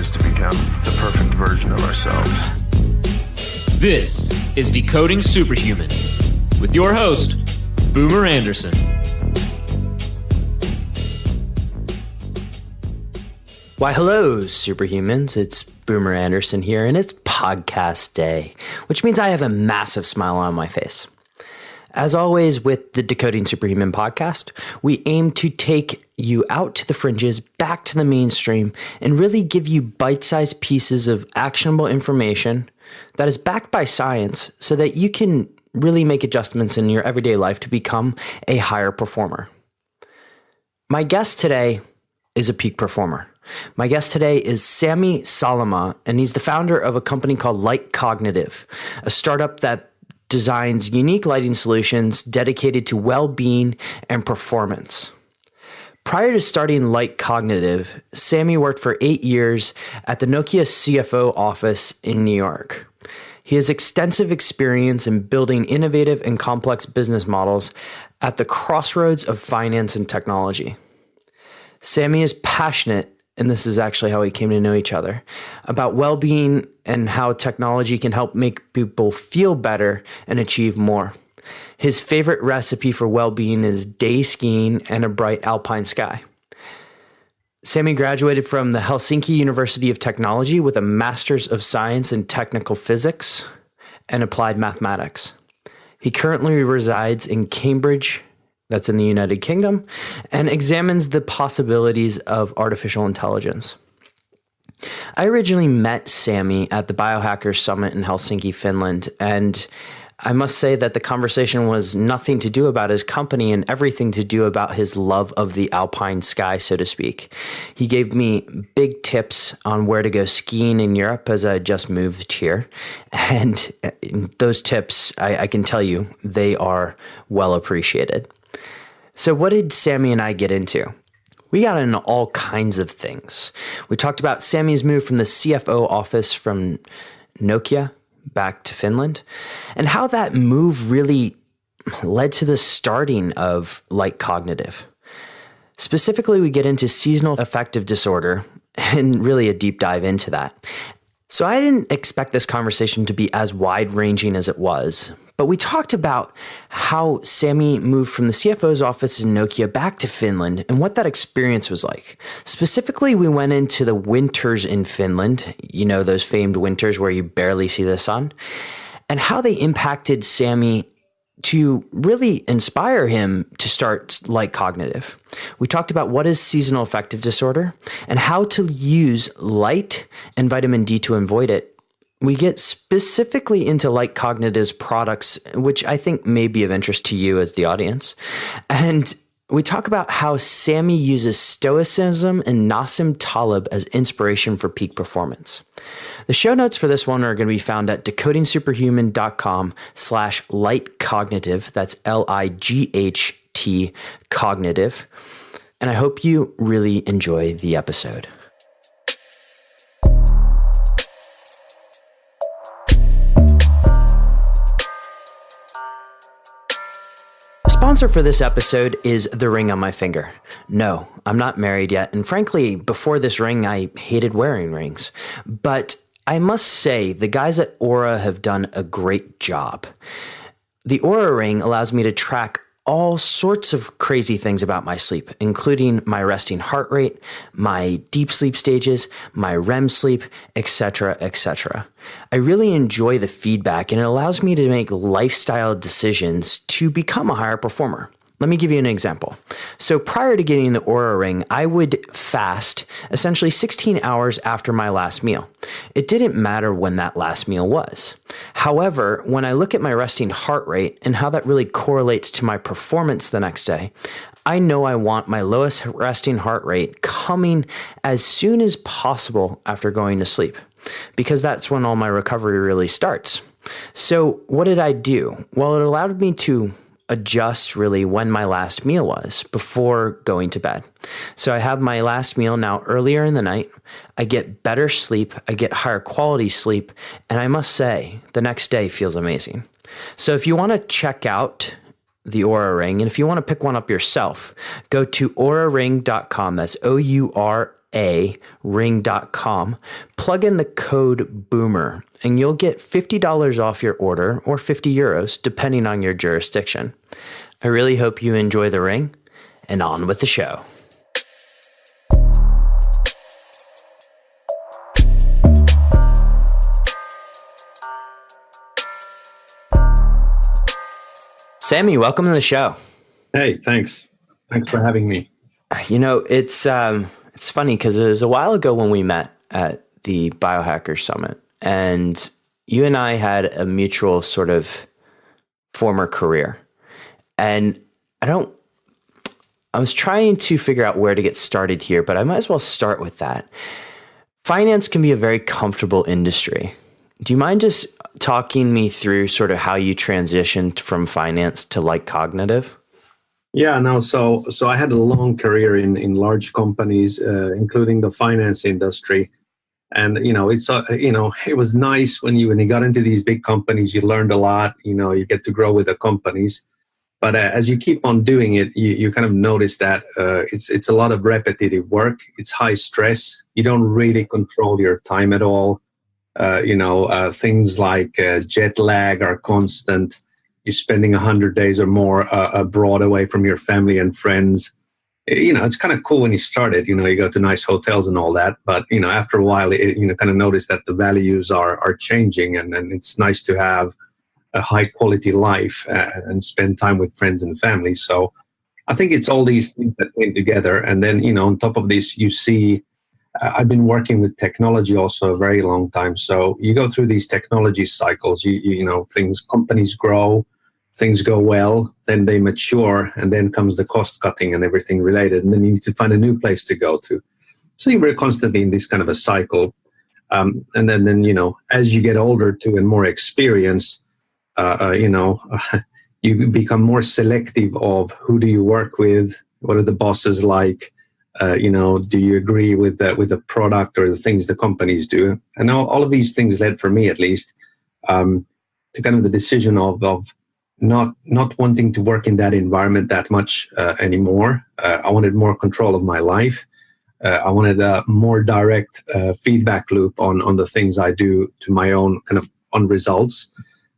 is to become the perfect version of ourselves. This is Decoding Superhuman with your host, Boomer Anderson. Why, hello, Superhumans. It's Boomer Anderson here, and it's podcast day, which means I have a massive smile on my face. As always, with the Decoding Superhuman podcast, we aim to take you out to the fringes, back to the mainstream, and really give you bite-sized pieces of actionable information that is backed by science so that you can really make adjustments in your everyday life to become a higher performer. My guest today is a peak performer. My guest today is Sami Salomaa, and he's the founder of a company called Cognitive, a startup that designs unique lighting solutions dedicated to well-being and performance. Prior to starting Cognitive, Sami worked for 8 years at the Nokia CFO office in New York. He has extensive experience in building innovative and complex business models at the crossroads of finance and technology. Sami is passionate, and this is actually how we came to know each other, about well-being and how technology can help make people feel better and achieve more. His favorite recipe for well-being is day skiing and a bright Alpine sky. Sami graduated from the Helsinki University of Technology with a Master's of Science in Technical Physics and Applied Mathematics. He currently resides in Cambridge, that's in the United Kingdom, and examines the possibilities of artificial intelligence. I originally met Sami at the Biohackers Summit in Helsinki, Finland, and I must say that the conversation was nothing to do about his company and everything to do about his love of the Alpine sky, so to speak. He gave me big tips on where to go skiing in Europe as I just moved here. And those tips, I can tell you, they are well appreciated. So what did Sami and I get into? We got into all kinds of things. We talked about Sami's move from the CFO office from Nokia back to Finland, and how that move really led to the starting of Cognitive. Specifically, we get into seasonal affective disorder and really a deep dive into that. So I didn't expect this conversation to be as wide-ranging as it was, but we talked about how Sami moved from the CFO's office in Nokia back to Finland and what that experience was like. Specifically, we went into the winters in Finland, you know, those famed winters where you barely see the sun, and how they impacted Sami to really inspire him to start Cognitive. We talked about what is seasonal affective disorder and how to use light and vitamin D to avoid it. We get specifically into Cognitive's products, which I think may be of interest to you as the audience. And we talk about how Sami uses Stoicism and Nassim Taleb as inspiration for peak performance. The show notes for this one are going to be found at decodingsuperhuman.com/lightcognitive. That's LIGHT cognitive. And I hope you really enjoy the episode. Sponsor for this episode is the ring on my finger. No, I'm not married yet, and frankly, before this ring, I hated wearing rings. But I must say, the guys at Oura have done a great job. The Oura ring allows me to track all sorts of crazy things about my sleep, including my resting heart rate, my deep sleep stages, my REM sleep, etc., etc. I really enjoy the feedback, and it allows me to make lifestyle decisions to become a higher performer. Let me give you an example. So prior to getting the Oura ring, I would fast essentially 16 hours after my last meal. It didn't matter when that last meal was. However, when I look at my resting heart rate and how that really correlates to my performance the next day, I know I want my lowest resting heart rate coming as soon as possible after going to sleep, because that's when all my recovery really starts. So what did I do? Well, it allowed me to adjust really when my last meal was before going to bed. So I have my last meal now earlier in the night. I get better sleep. I get higher quality sleep. And I must say, the next day feels amazing. So if you want to check out the Oura Ring, and if you want to pick one up yourself, go to ouraring.com. That's ring.com, plug in the code BOOMER, and you'll get $50 off your order or 50 euros, depending on your jurisdiction. I really hope you enjoy the ring, and on with the show. Sami, welcome to the show. Hey, thanks. Thanks for having me. You know, it's funny because it was a while ago when we met at the Biohacker Summit, and you and I had a mutual sort of former career. And I was trying to figure out where to get started here, but I might as well start with that. Finance can be a very comfortable industry. Do you mind just talking me through sort of how you transitioned from finance to like cognitive? Yeah, no. So I had a long career in large companies, including the finance industry, and it was nice when you got into these big companies. You learned a lot. You get to grow with the companies, but as you keep on doing it, you kind of notice that it's a lot of repetitive work. It's high stress. You don't really control your time at all. Things like jet lag are constant. You're spending 100 days or more abroad away from your family and friends. It's kind of cool when you started. You go to nice hotels and all that. But, after a while, kind of notice that the values are changing. And it's nice to have a high quality life and spend time with friends and family. So I think it's all these things that came together. And then, on top of this, you see, I've been working with technology also a very long time. So you go through these technology cycles, companies grow, things go well, then they mature, and then comes the cost cutting and everything related. And then you need to find a new place to go to. So you're constantly in this kind of a cycle. And then, as you get older too and more experience, you become more selective of who do you work with, what are the bosses like, do you agree with the product or the things the companies do? And all of these things led, for me at least, to kind of the decision of not wanting to work in that environment that much anymore. I wanted more control of my life. I wanted a more direct feedback loop on the things I do to my own kind of on results.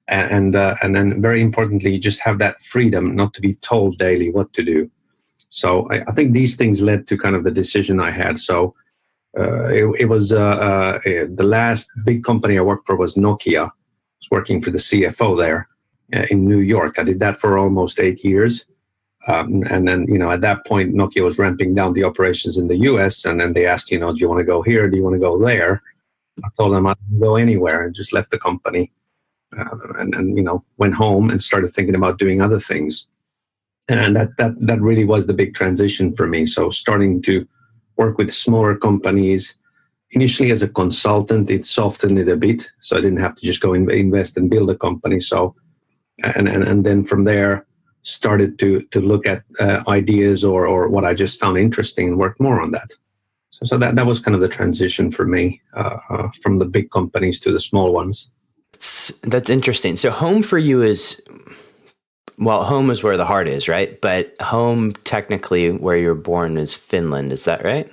And then very importantly, just have that freedom not to be told daily what to do. So I think these things led to kind of the decision I had. So it was the last big company I worked for was Nokia. I was working for the CFO there in New York. I did that for almost 8 years. And then, at that point, Nokia was ramping down the operations in the US. And then they asked, do you want to go here? Do you want to go there? I told them I'd go anywhere and just left the company and went home and started thinking about doing other things. And that really was the big transition for me. So starting to work with smaller companies, initially as a consultant, it softened it a bit. So I didn't have to just go invest and build a company. So, and then from there, started to look at ideas or what I just found interesting and work more on that. So that was kind of the transition for me from the big companies to the small ones. That's interesting. So home for you is... Well, home is where the heart is, right? But home, technically, where you're born is Finland. Is that right?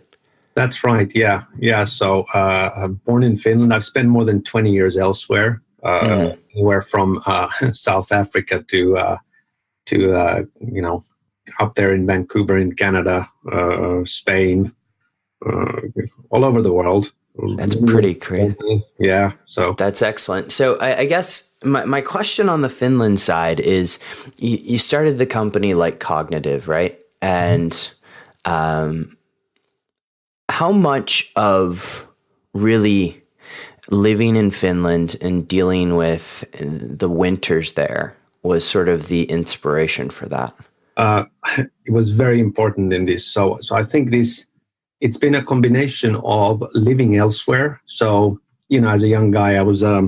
That's right. Yeah. So I'm born in Finland. I've spent more than 20 years elsewhere, anywhere from South Africa to up there in Vancouver in Canada, Spain, all over the world. That's pretty crazy. Yeah. So that's excellent. So I guess my question on the Finland side is you started the company like Cognitive, right? And how much of really living in Finland and dealing with the winters there was sort of the inspiration for that? It was very important in this. So I think it's been a combination of living elsewhere. So, as a young guy, I was, I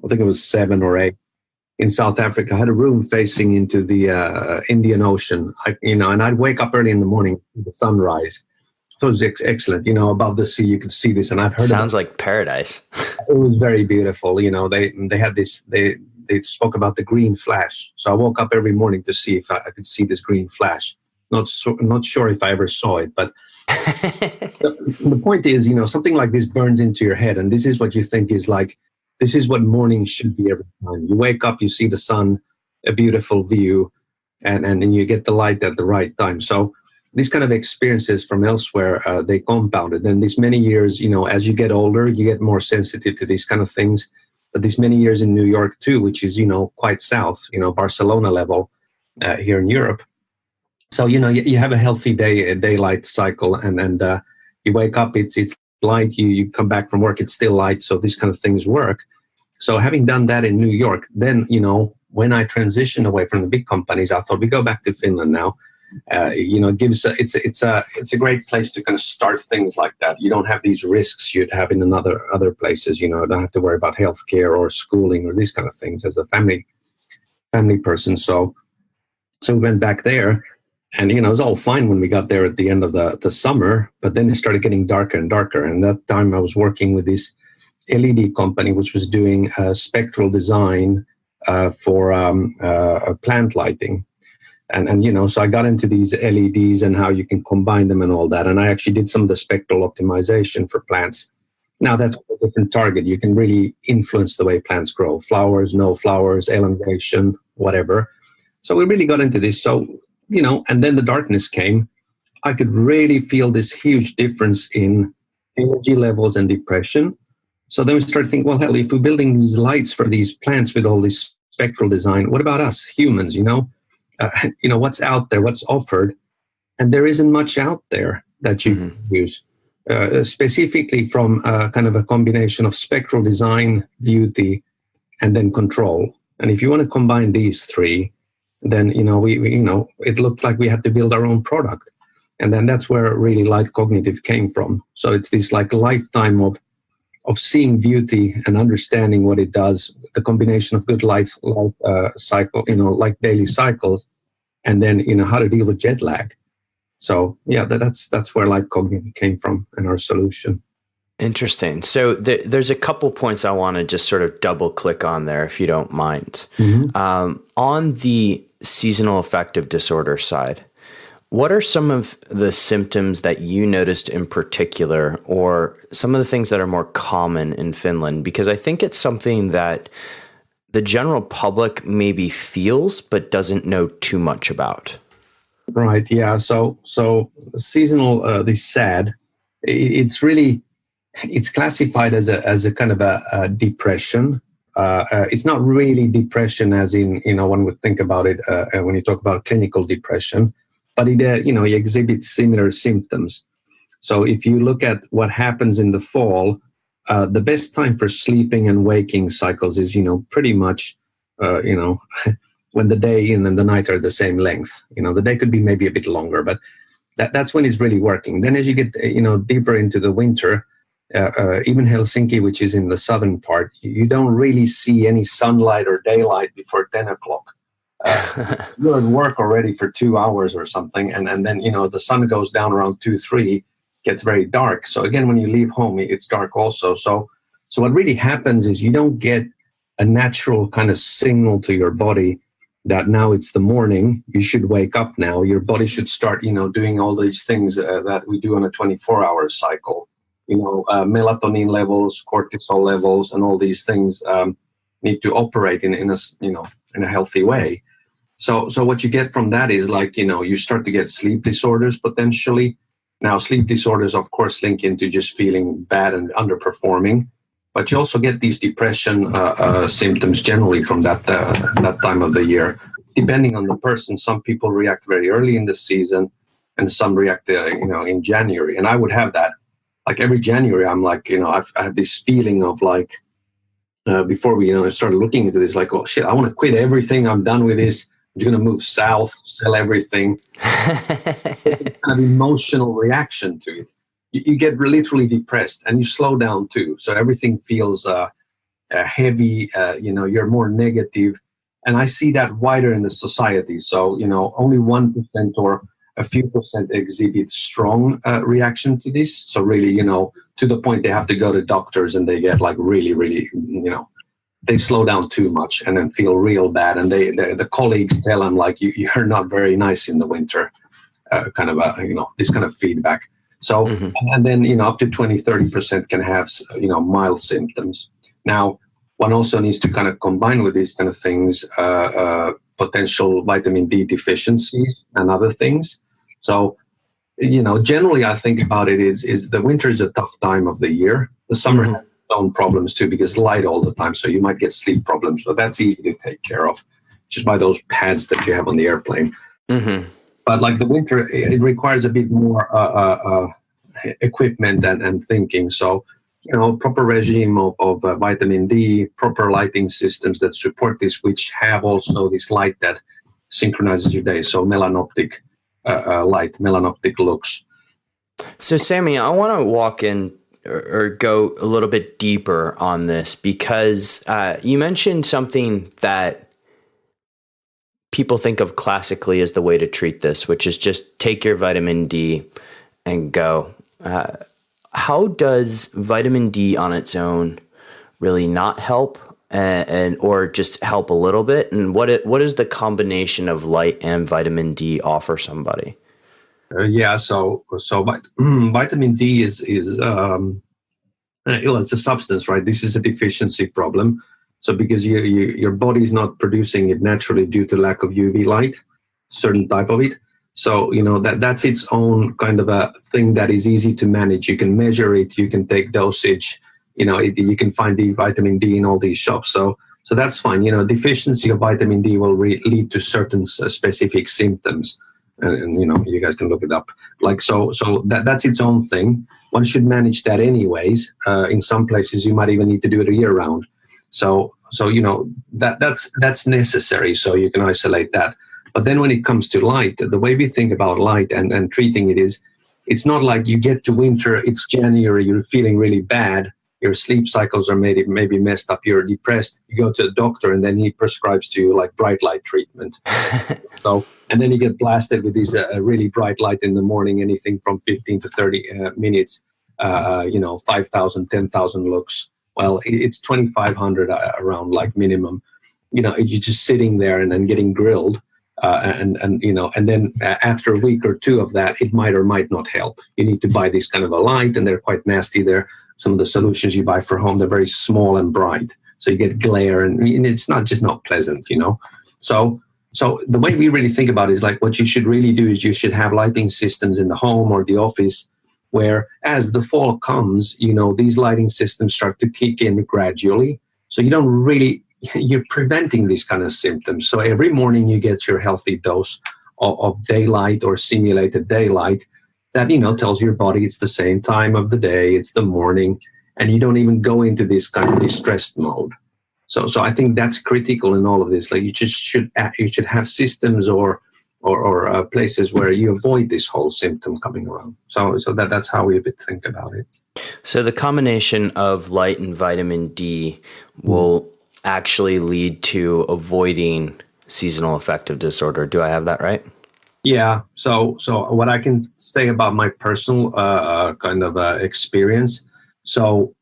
think it was 7 or 8 in South Africa. I had a room facing into the Indian Ocean, and I'd wake up early in the morning, the sunrise. So it was excellent. Above the sea, you could see this. And I've heard Sounds like paradise. It was very beautiful. They had this, they spoke about the green flash. So I woke up every morning to see if I could see this green flash. Not sure if I ever saw it, but The point is, something like this burns into your head, and this is what you think is like, this is what morning should be every time. You wake up, you see the sun, a beautiful view, and you get the light at the right time. So these kind of experiences from elsewhere, they compounded. Then these many years, as you get older, you get more sensitive to these kind of things. But these many years in New York too, which is, quite south, Barcelona level here in Europe. So, you have a healthy daylight cycle, and you wake up, it's light, you come back from work, it's still light. So these kind of things work. So having done that in New York, then, when I transitioned away from the big companies, I thought we go back to Finland now. It's a great place to kind of start things like that. You don't have these risks you'd have in other places. Don't have to worry about healthcare or schooling or these kind of things as a family person. So we went back there, and it was all fine when we got there at the end of the summer. But then it started getting darker and darker. And that time I was working with this LED company, which was doing spectral design for plant lighting. And so I got into these LEDs and how you can combine them and all that. And I actually did some of the spectral optimization for plants. Now that's a different target. You can really influence the way plants grow. Flowers, no flowers, elongation, whatever. So we really got into this. So, and then the darkness came. I could really feel this huge difference in energy levels and depression. So then we started thinking, well, hell, if we're building these lights for these plants with all this spectral design, what about us humans, what's out there, what's offered, and there isn't much out there that you can use, specifically from kind of a combination of spectral design, beauty, and then control. And if you want to combine these three, then it looked like we had to build our own product, and then that's where really Light Cognitive came from. So it's this like lifetime of seeing beauty and understanding what it does, the combination of good light cycle, like daily cycles, and then, how to deal with jet lag. So yeah, that's where Light Cognitive came from and our solution. Interesting. So there's a couple points I want to just sort of double click on there, if you don't mind. On the seasonal affective disorder side, what are some of the symptoms that you noticed in particular, or some of the things that are more common in Finland? Because I think it's something that the general public maybe feels but doesn't know too much about. Right. Yeah. So seasonal, the SAD, it's classified as a kind of a depression. It's not really depression as in, one would think about it when you talk about clinical depression. But it exhibits similar symptoms. So if you look at what happens in the fall, the best time for sleeping and waking cycles is, pretty much, when the day and the night are the same length. The day could be maybe a bit longer, but that's when it's really working. Then as you get, deeper into the winter, even Helsinki, which is in the southern part, you don't really see any sunlight or daylight before 10 o'clock. You're at work already for 2 hours or something, and then the sun goes down around 2-3, gets very dark. So again, when you leave home, it's dark also. So what really happens is you don't get a natural kind of signal to your body that now it's the morning, you should wake up now. Your body should start doing all these things that we do on a 24-hour cycle. Melatonin levels, cortisol levels, and all these things need to operate in a healthy way. So what you get from that is like, you start to get sleep disorders potentially. Now, sleep disorders, of course, link into just feeling bad and underperforming, but you also get these depression symptoms generally from that time of the year. Depending on the person, some people react very early in the season, and some react, in January. And I would have that. Like every January, I'm like, I have this feeling of like, before we started looking into this, like, oh shit, I want to quit everything. I'm done with this. I'm going to move south, sell everything. It's kind of emotional reaction to it. You get literally depressed, and you slow down too. So everything feels heavy. You're more negative, and I see that wider in the society. So only 1% or a few percent exhibit strong reaction to this. So really, to the point they have to go to doctors, and they get like really, really, they slow down too much and then feel real bad. And the colleagues tell them like, you're not very nice in the winter, kind of this kind of feedback. So, and then, up to 20-30% can have, mild symptoms. Now, one also needs to kind of combine with these kind of things, potential vitamin D deficiencies and other things. So, generally I think about it is the winter is a tough time of the year. The summer has its own problems too, because light all the time. So you might get sleep problems, but that's easy to take care of just by those pads that you have on the airplane. But like the winter, it requires a bit more equipment and thinking. So, proper regime of vitamin D, proper lighting systems that support this, which have also this light that synchronizes your day. So melanoptic light, melanoptic looks. So Sami, I want to walk in or go a little bit deeper on this, because you mentioned something that people think of classically as the way to treat this, which is just take your vitamin D and go. How does vitamin D on its own really not help, or just help a little bit? And what is the combination of light and vitamin D offer somebody? So vitamin D is it's a substance, right? This is a deficiency problem. So because your body is not producing it naturally due to lack of UV light, certain type of it. So, that's its own kind of a thing that is easy to manage. You can measure it, you can take dosage, you can find the vitamin D in all these shops. So that's fine. Deficiency of vitamin D will lead to certain specific symptoms. And you guys can look it up. So that's its own thing. One should manage that anyways. In some places, you might even need to do it a year round. So that's necessary. So you can isolate that. But then when it comes to light, the way we think about light and treating it is, it's not like you get to winter, it's January, you're feeling really bad, your sleep cycles are maybe messed up, you're depressed, you go to the doctor and then he prescribes to you like bright light treatment. And then you get blasted with these really bright light in the morning, anything from 15 to 30 minutes, 5,000, 10,000 lux. Well, it's 2,500 around like minimum. You're just sitting there and then getting grilled. And then after a week or two of that, it might or might not help. You need to buy this kind of a light, and they're quite nasty. Some of the solutions you buy for home, they're very small and bright, so you get glare, and it's not pleasant, So the way we really think about it is like, what you should really do is you should have lighting systems in the home or the office, where as the fall comes, these lighting systems start to kick in gradually. So you're preventing these kind of symptoms. So every morning you get your healthy dose of daylight or simulated daylight that, tells your body it's the same time of the day, it's the morning, and you don't even go into this kind of distressed mode. So I think that's critical in all of this. Like, you should have systems or places where you avoid this whole symptom coming around. So that's how we would think about it. So the combination of light and vitamin D will actually lead to avoiding seasonal affective disorder. Do I have that right? Yeah. So what I can say about my personal experience. So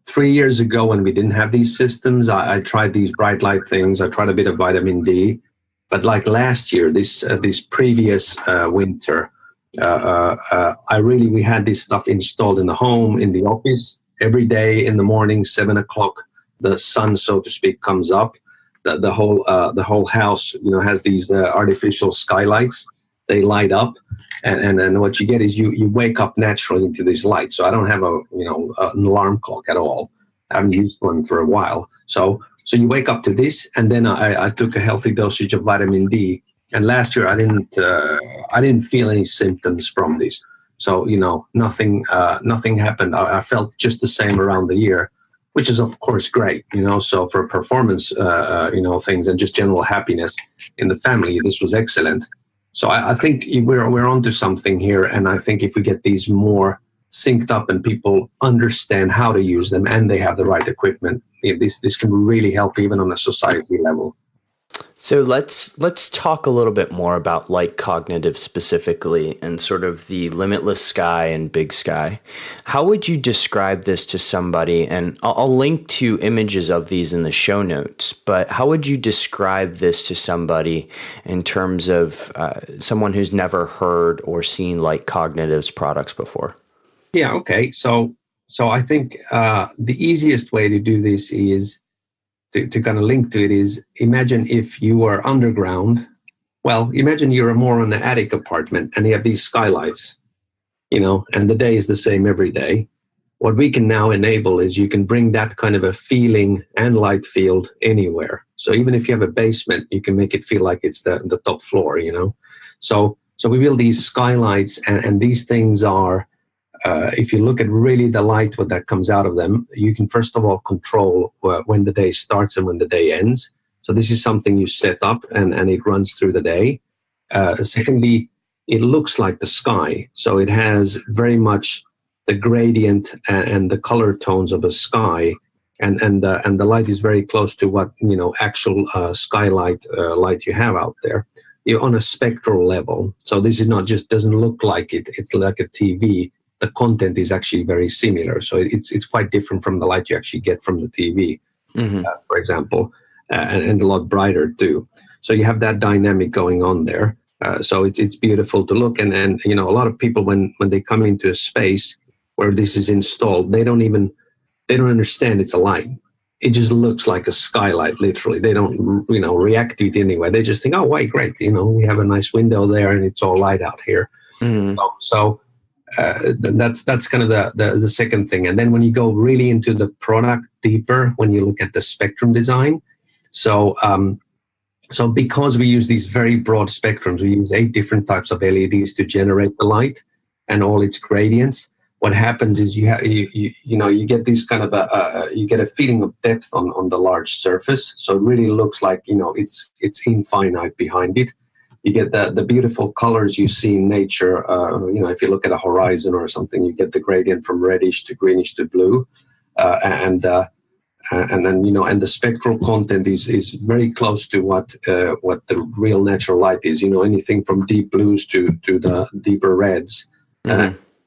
3 years ago, when we didn't have these systems, I tried these bright light things. I tried a bit of vitamin D, but like last year, this previous winter, we had this stuff installed in the home, in the office, every day in the morning, 7 o'clock. The sun, so to speak, comes up. The whole house, has these artificial skylights. They light up, and what you get is you wake up naturally into this light. So I don't have an alarm clock at all. I haven't used one for a while. So you wake up to this, and then I took a healthy dosage of vitamin D. And last year I didn't feel any symptoms from this. So nothing happened. I felt just the same around the year, which is of course great, so for performance, things and just general happiness in the family, this was excellent. So I think we're onto something here. And I think if we get these more synced up and people understand how to use them and they have the right equipment, this can really help even on a society level. So let's talk a little bit more about light cognitive specifically, and sort of the limitless sky and big sky. How would you describe this to somebody? And I'll link to images of these in the show notes, but how would you describe this to somebody in terms of someone who's never heard or seen light cognitive's products before? Yeah. Okay. So I think the easiest way to do this is to kind of link to it is imagine if you were underground. Well, imagine you're more in an attic apartment and you have these skylights, and the day is the same every day. What we can now enable is you can bring that kind of a feeling and light field anywhere. So even if you have a basement, you can make it feel like it's the top floor, So we build these skylights, and these things are, if you look at really the light, what that comes out of them, you can first of all control when the day starts and when the day ends. So this is something you set up and it runs through the day. Secondly, it looks like the sky. So it has very much the gradient and the color tones of a sky. And the light is very close to what, actual skylight light you have out there. You're on a spectral level. So this is not just doesn't look like it. It's like a TV. The content is actually very similar. So it's quite different from the light you actually get from the TV, for example, and a lot brighter too. So you have that dynamic going on there. So it's beautiful to look. And a lot of people, when they come into a space where this is installed, they don't understand it's a light. It just looks like a skylight, literally. They don't, react to it anyway. They just think, oh, wait, great. We have a nice window there and it's all light out here. So that's kind of the second thing. And then when you go really into the product deeper, when you look at the spectrum design, so because we use these very broad spectrums, we use 8 different types of LEDs to generate the light and all its gradients. What happens is you get this kind of you get a feeling of depth on the large surface. So it really looks like it's infinite behind it. You get the beautiful colors you see in nature. If you look at a horizon or something, you get the gradient from reddish to greenish to blue, and then and the spectral content is very close to what the real natural light is. Anything from deep blues to the deeper reds.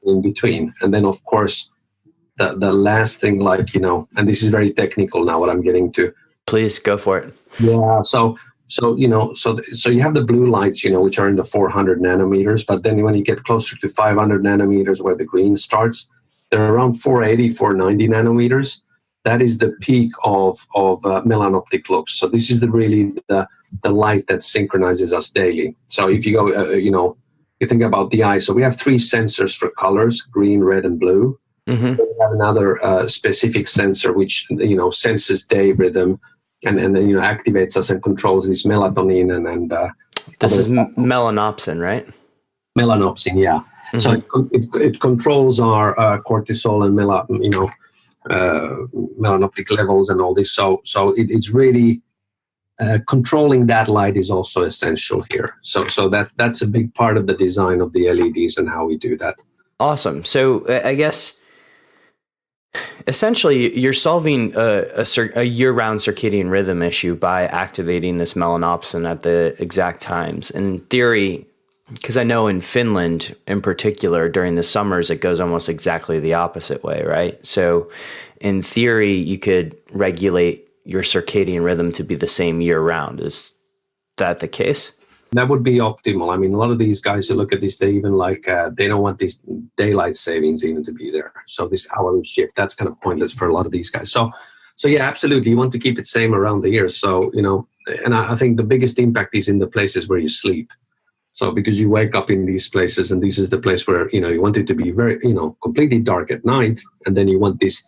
In between. And then of course the last thing, and this is very technical now what I'm getting to. Please go for it. Yeah. So you have the blue lights, which are in the 400 nanometers, but then when you get closer to 500 nanometers where the green starts, they're around 480, 490 nanometers. That is the peak of melanoptic lux. So this is really the light that synchronizes us daily. So if you go, you think about the eye. So we have 3 sensors for colors: green, red, and blue. We have another specific sensor which senses day rhythm and activates us and controls this melatonin and this is melanopsin, right? Melanopsin, yeah. So it controls our cortisol and melanoptic levels and all this. So it's really controlling that light is also essential here. So that's a big part of the design of the LEDs and how we do that. Awesome. So I guess essentially you're solving a year-round circadian rhythm issue by activating this melanopsin at the exact times. In theory, because I know in Finland in particular, during the summers, it goes almost exactly the opposite way, right? So in theory, you could regulate your circadian rhythm to be the same year round. Is that the case? That would be optimal. I mean, a lot of these guys who look at this, they even they don't want these daylight savings even to be there. So this hourly shift, that's kind of pointless for a lot of these guys. So yeah, absolutely. You want to keep it same around the year. So, and I think the biggest impact is in the places where you sleep. So because you wake up in these places and this is the place where, you want it to be very, completely dark at night. And then you want this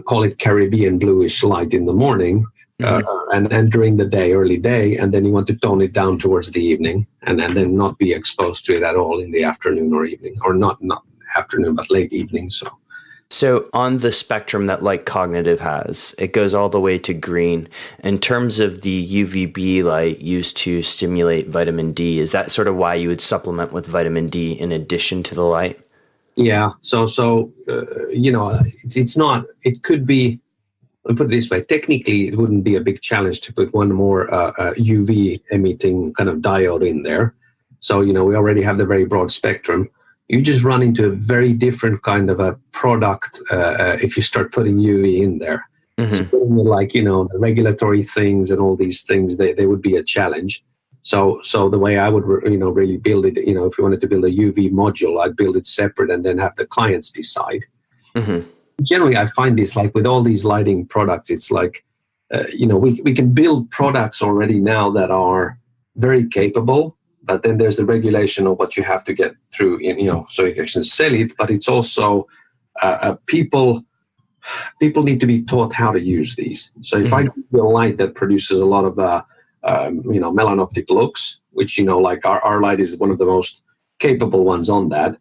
call it Caribbean bluish light in the morning and during the day, early day, and then you want to tone it down towards the evening and then not be exposed to it at all in the afternoon or evening, or not afternoon, but late evening. So on the spectrum that Light Cognitive has, it goes all the way to green. In terms of the UVB light used to stimulate vitamin D, is that sort of why you would supplement with vitamin D in addition to the light? Yeah. So it's not, it could be, I'll put it this way, technically it wouldn't be a big challenge to put one more UV emitting kind of diode in there. So, we already have the very broad spectrum. You just run into a very different kind of a product if you start putting UV in there. So putting the regulatory things and all these things, they would be a challenge. So the way I would, really build it, if you wanted to build a UV module, I'd build it separate and then have the clients decide. Mm-hmm. Generally, I find this, like with all these lighting products, it's like, we can build products already now that are very capable, but then there's the regulation of what you have to get through, so you can sell it. But it's also people need to be taught how to use these. So if I give you a light that produces a lot of melanoptic looks, which like our light is one of the most capable ones on that,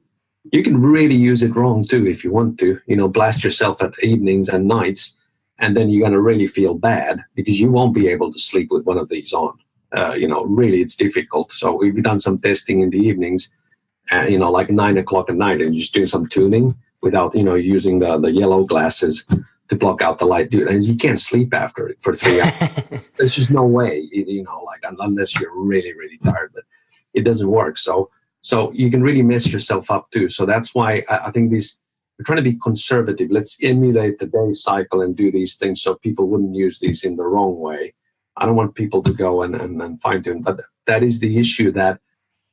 you can really use it wrong too if you want to. Blast yourself at evenings and nights, and then you're going to really feel bad because you won't be able to sleep with one of these on. Really, it's difficult. So we've done some testing in the evenings, like 9 o'clock at night, and just doing some tuning without, using the yellow glasses to block out the light, dude. And you can't sleep after it for 3 hours. There's just no way, unless you're really, really tired, but it doesn't work. So you can really mess yourself up too. So that's why I think we're trying to be conservative. Let's emulate the day cycle and do these things so people wouldn't use these in the wrong way. I don't want people to go and fine tune, but that is the issue that,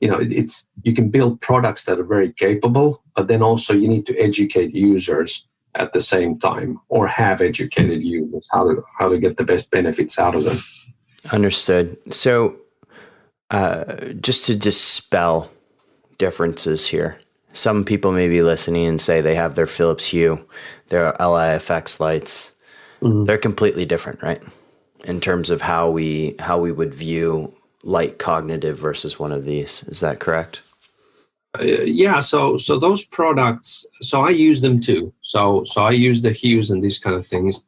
it's you can build products that are very capable, but then also you need to educate users at the same time, or have educated users how to get the best benefits out of them. Understood. So just to dispel differences here, some people may be listening and say they have their Philips Hue, their LIFX lights. Mm-hmm. They're completely different, right? In terms of how we would view light cognitive versus one of these. Is that correct? Yeah. So those products, so I use them too. So I use the Hues and these kind of things.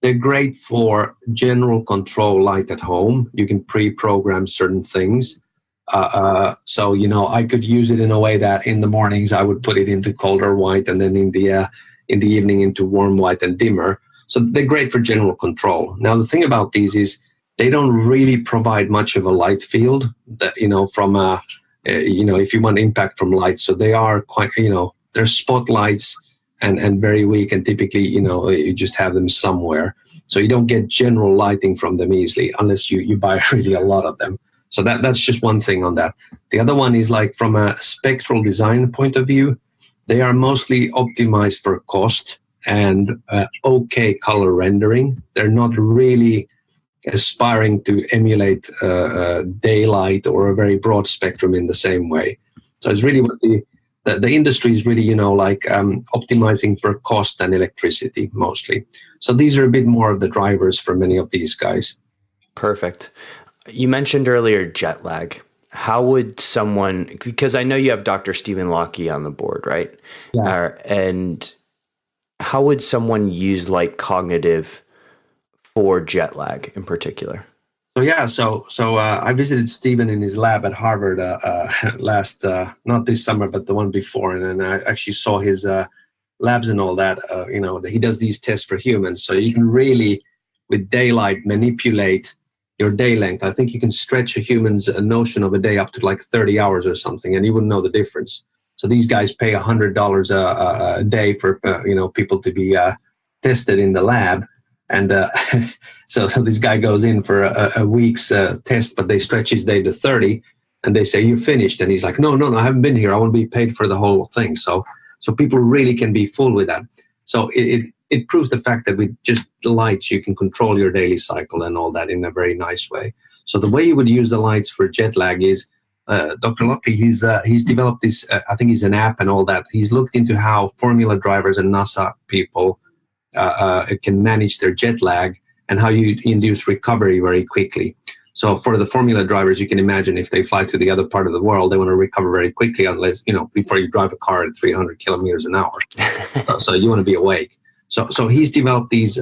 They're great for general control light at home. You can pre-program certain things. So I could use it in a way that in the mornings I would put it into colder white, and then in the evening into warm white and dimmer. So they're great for general control. Now the thing about these is they don't really provide much of a light field that from if you want impact from light. So they are quite they're spotlights and very weak, and typically you just have them somewhere. So you don't get general lighting from them easily unless you buy really a lot of them. So that's just one thing on that. The other one is, like, from a spectral design point of view, they are mostly optimized for cost and okay color rendering. They're not really aspiring to emulate daylight or a very broad spectrum in the same way. So it's really what the industry is really, optimizing for cost and electricity mostly. So these are a bit more of the drivers for many of these guys. Perfect. You mentioned earlier jet lag. How would someone, because I know you have Dr. Stephen Locke on the board, right? Yeah. And how would someone use light cognitive for jet lag in particular? So I visited Stephen in his lab at Harvard last, not this summer, but the one before, and then I actually saw his labs and all that. He does these tests for humans, so you can really, with daylight, manipulate your day length. I think you can stretch a human's notion of a day up to like 30 hours or something, and you wouldn't know the difference. So these guys pay $100 a day for people to be tested in the lab. And so this guy goes in for a week's test, but they stretch his day to 30, and they say, "You're finished." And he's like, no, I haven't been here. I want to be paid for the whole thing. So people really can be fooled with that. So it proves the fact that with just lights, you can control your daily cycle and all that in a very nice way. So the way you would use the lights for jet lag is, Dr. Locke, he's developed this, I think he's an app and all that. He's looked into how Formula drivers and NASA people can manage their jet lag and how you induce recovery very quickly. So for the Formula drivers, you can imagine if they fly to the other part of the world, they want to recover very quickly, unless, before you drive a car at 300 kilometers an hour. So you want to be awake. So he's developed these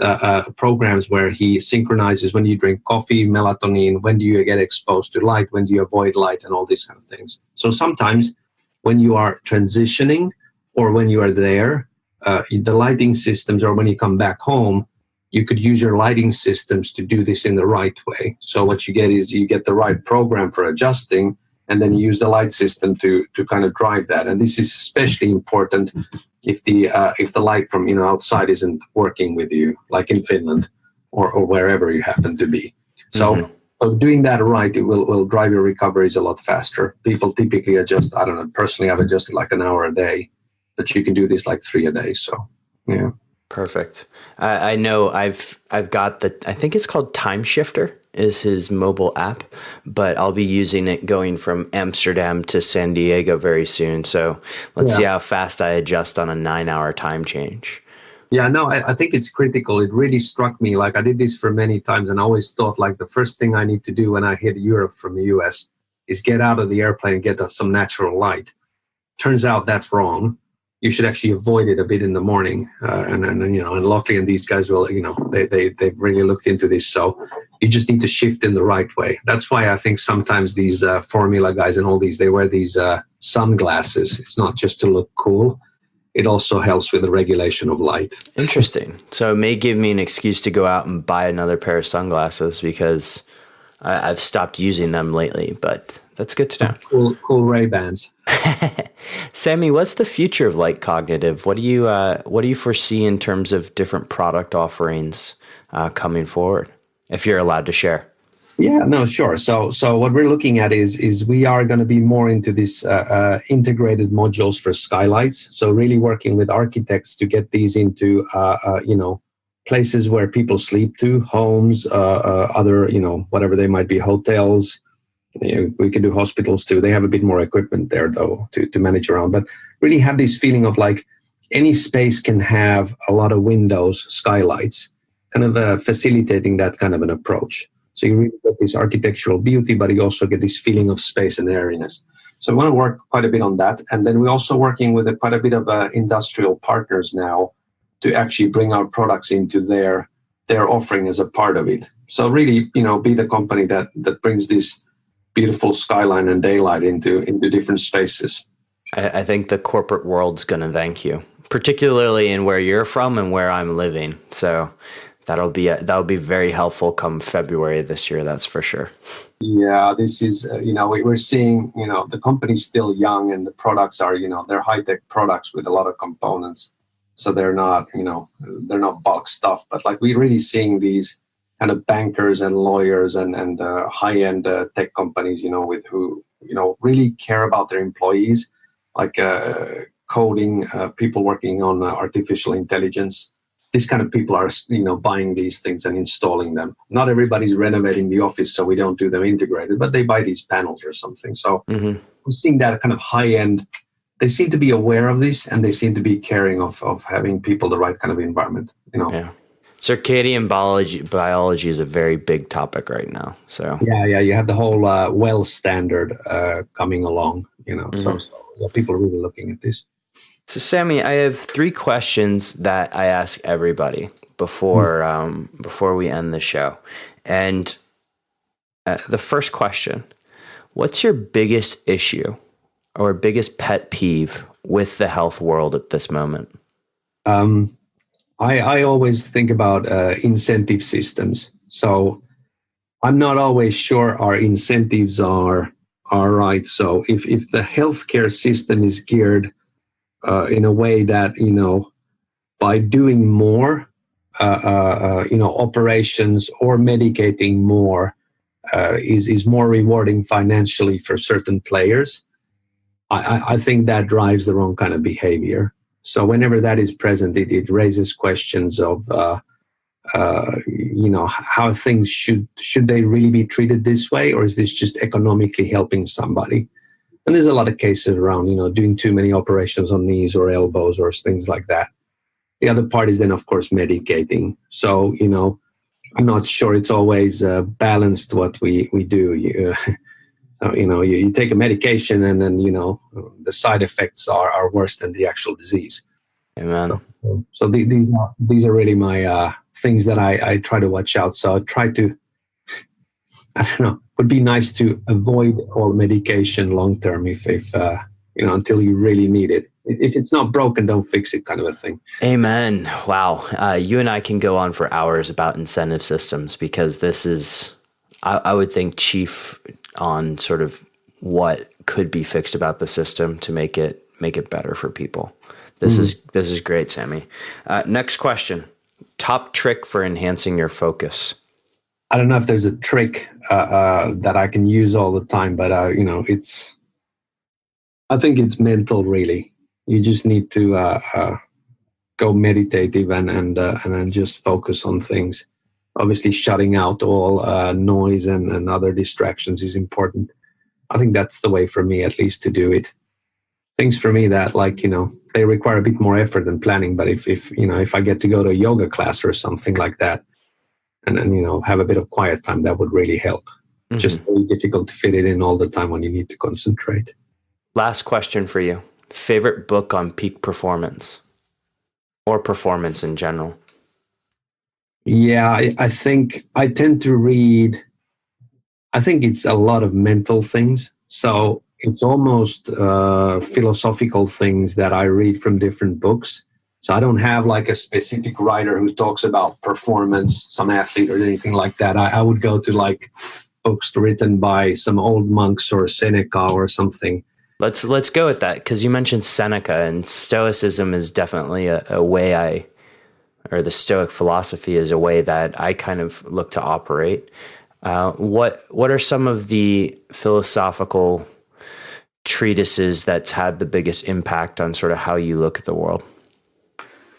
programs where he synchronizes when you drink coffee, melatonin, when do you get exposed to light, when do you avoid light, and all these kind of things. So sometimes when you are transitioning or when you are there, the lighting systems, or when you come back home, you could use your lighting systems to do this in the right way. So what you get is you get the right program for adjusting, and then you use the light system to kind of drive that. And this is especially important if the light from outside isn't working with you, like in Finland or wherever you happen to be. So So doing that right, it will drive your recoveries a lot faster. People typically adjust, I don't know, personally I've adjusted like an hour a day, but you can do this like 3 a day. So yeah. Perfect. I know I've got I think it's called Time Shifter is his mobile app, but I'll be using it going from Amsterdam to San Diego very soon. So let's see how fast I adjust on a 9-hour time change. Yeah, no, I think it's critical. It really struck me. Like I did this for many times and I always thought like the first thing I need to do when I hit Europe from the US is get out of the airplane and get some natural light. Turns out that's wrong. You should actually avoid it a bit in the morning. And luckily, and these guys will, they've really looked into this. So you just need to shift in the right way. That's why I think sometimes these formula guys and all these, they wear these sunglasses. It's not just to look cool. It also helps with the regulation of light. Interesting. So it may give me an excuse to go out and buy another pair of sunglasses because I've stopped using them lately, but that's good to know. Cool Ray-Bans. Sami, what's the future of Light Cognitive? What do you foresee in terms of different product offerings coming forward, if you're allowed to share? Yeah, no, sure. So what we're looking at is we are going to be more into this integrated modules for skylights. So really working with architects to get these into places where people sleep to, homes, other whatever they might be, hotels. We can do hospitals too. They have a bit more equipment there though to manage around, but really have this feeling of like any space can have a lot of windows, skylights, kind of facilitating that kind of an approach. So you really get this architectural beauty, but you also get this feeling of space and airiness. So I want to work quite a bit on that. And then we're also working with quite a bit of industrial partners now to actually bring our products into their offering as a part of it. So really, be the company that brings this beautiful skyline and daylight into different spaces. I think the corporate world's going to thank you, particularly in where you're from and where I'm living. So that'll be very helpful come February this year. That's for sure. Yeah, this is we're seeing the company's still young and the products are they're high tech products with a lot of components, so they're not bulk stuff. But like we're really seeing these kind of bankers and lawyers and high end tech companies with who really care about their employees, like coding people working on artificial intelligence. These kind of people are, buying these things and installing them. Not everybody's renovating the office, so we don't do them integrated, but they buy these panels or something. So we're seeing that kind of high end. They seem to be aware of this, and they seem to be caring of having people the right kind of environment. Yeah. Circadian biology is a very big topic right now. So yeah, you have the whole well standard coming along. So people are really looking at this. So, Sami, I have 3 questions that I ask everybody before we end the show. And the first question, what's your biggest issue or biggest pet peeve with the health world at this moment? I always think about incentive systems. So I'm not always sure our incentives are right. So if the healthcare system is geared in a way that, by doing more, operations or medicating more is more rewarding financially for certain players, I think that drives the wrong kind of behavior. So whenever that is present, it raises questions of, how things should they really be treated this way, or is this just economically helping somebody? And there's a lot of cases around, doing too many operations on knees or elbows or things like that. The other part is then, of course, medicating. So, I'm not sure it's always balanced what we do. You take a medication and then, the side effects are worse than the actual disease. Amen. So these are really my things that I try to watch out. So I try to, would be nice to avoid all medication long term if until you really need it. If it's not broken, don't fix it, kind of a thing. Amen. Wow. You and I can go on for hours about incentive systems, because this is, I would think, chief on sort of what could be fixed about the system to make it better for people. This is great, Sami. Next question. Top trick for enhancing your focus. I don't know if there's a trick that I can use all the time, but I think it's mental, really. You just need to go meditative and just focus on things. Obviously, shutting out all noise and other distractions is important. I think that's the way for me, at least, to do it. Things for me that, they require a bit more effort than planning. But if I get to go to a yoga class or something like that, and then, have a bit of quiet time, that would really help. Mm-hmm. Just very difficult to fit it in all the time when you need to concentrate. Last question for you. Favorite book on peak performance or performance in general? Yeah, I think I tend to read, I think it's a lot of mental things. So it's almost philosophical things that I read from different books. So I don't have like a specific writer who talks about performance, some athlete or anything like that. I would go to like books written by some old monks or Seneca or something. Let's go with that, because you mentioned Seneca, and Stoicism is definitely a way or the Stoic philosophy is a way that I kind of look to operate. What are some of the philosophical treatises that's had the biggest impact on sort of how you look at the world?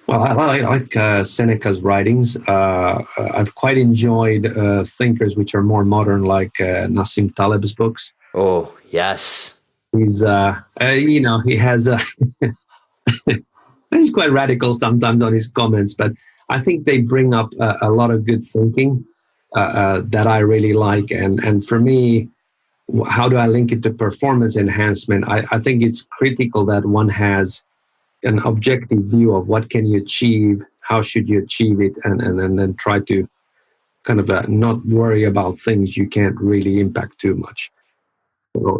Well, I like Seneca's writings. I've quite enjoyed thinkers which are more modern, like Nassim Taleb's books. Oh, yes. He's, he has he's quite radical sometimes on his comments, but I think they bring up a lot of good thinking that I really like. And for me, how do I link it to performance enhancement? I think it's critical that one has an objective view of what can you achieve, how should you achieve it, and then try to kind of not worry about things you can't really impact too much.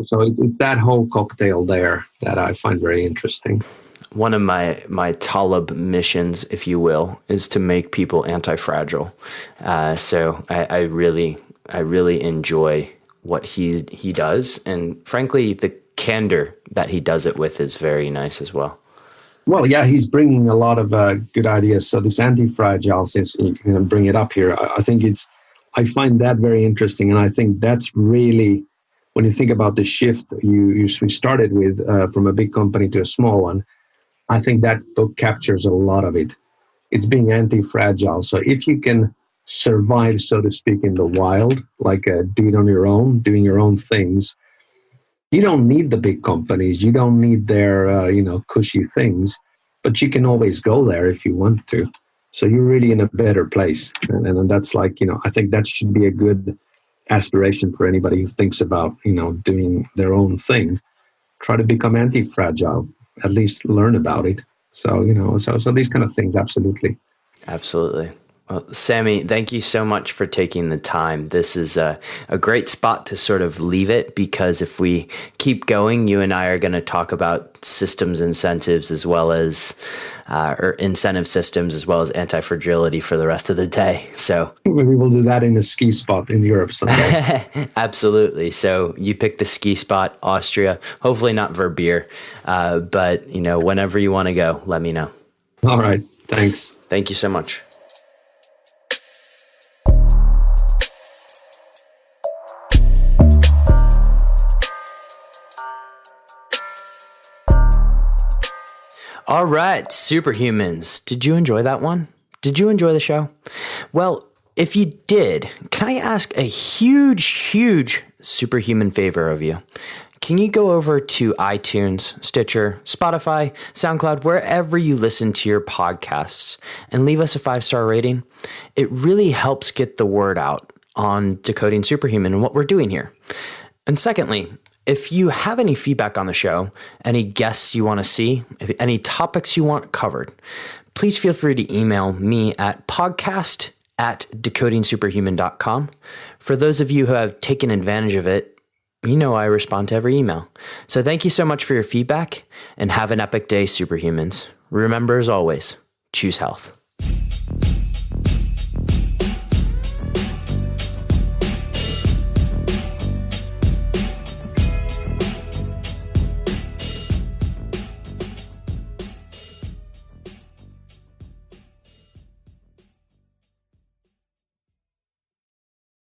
So it's that whole cocktail there that I find very interesting. One of my Taleb missions, if you will, is to make people anti-fragile. So I really enjoy what he does, and frankly, the candor that he does it with is very nice as well. Well, yeah, he's bringing a lot of good ideas. So this anti-fragile, since you can bring it up here, I find that very interesting, and I think that's really, when you think about the shift we started with from a big company to a small one, I think that book captures a lot of it. It's being anti-fragile. So if you can survive, so to speak, in the wild, like do it on your own, doing your own things, you don't need the big companies. You don't need their, cushy things, but you can always go there if you want to. So you're really in a better place. And that's like, I think that should be a good aspiration for anybody who thinks about, doing their own thing. Try to become anti-fragile, at least learn about it. So, so these kind of things, absolutely. Absolutely. Well, Sami, thank you so much for taking the time. This is a great spot to sort of leave it, because if we keep going, you and I are going to talk about systems incentives as well as, or incentive systems as well as anti-fragility for the rest of the day. So we will do that in a ski spot in Europe someday. Absolutely. So you pick the ski spot, Austria, hopefully not Verbier, but whenever you want to go, let me know. All right. Thanks. Thank you so much. All right, Superhumans. Did you enjoy that one? Did you enjoy the show? Well, if you did, can I ask a huge superhuman favor of you? Can you go over to iTunes, Stitcher, Spotify, SoundCloud, wherever you listen to your podcasts, and leave us a 5-star rating? It really helps get the word out on Decoding Superhuman and what we're doing here. And secondly, if you have any feedback on the show, any guests you want to see, any topics you want covered, please feel free to email me at podcast@decodingsuperhuman.com. For those of you who have taken advantage of it, I respond to every email. So thank you so much for your feedback, and have an epic day, Superhumans. Remember, as always, choose health.